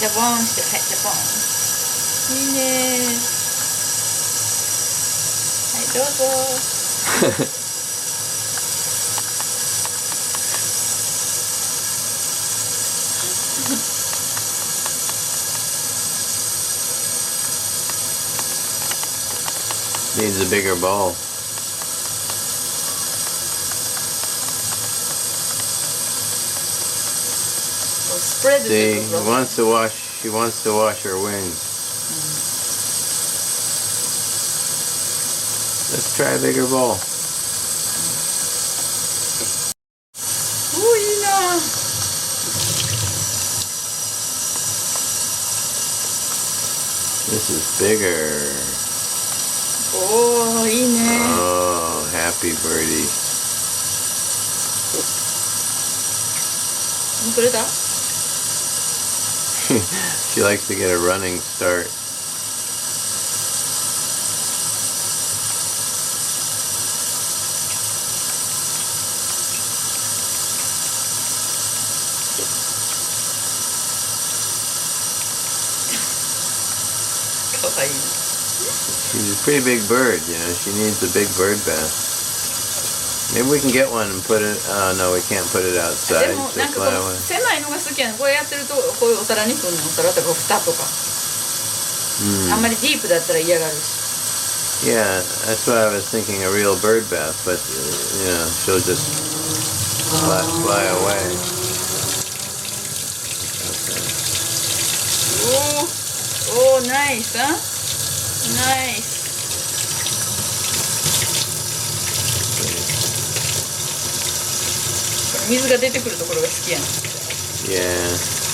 ジャボンして、はい、ジャボン。いいね。はい、どうぞ。Needs a bigger bowl. Spread See, it. she wants to wash her wings. Let's try a bigger bowl. Oh, いいな。This is bigger. おー、いいね。Oh, happy birdie. もう取れた？ She likes to get a running start. She's a pretty big bird, you know. She needs a big bird bath. Maybe we can get one and put it. No, we can't put it outside. でもなんかこの狭いのが好きやね。これやってるとこういうお皿にくんのお皿とか蓋とか。あんまりディープだったら嫌がるし。Yeah, that's why I was thinking a real bird bath, but you know, she'll just fly away. Oh, nice, huh? Nice. 水が出てくるところが好きやね。Yeah.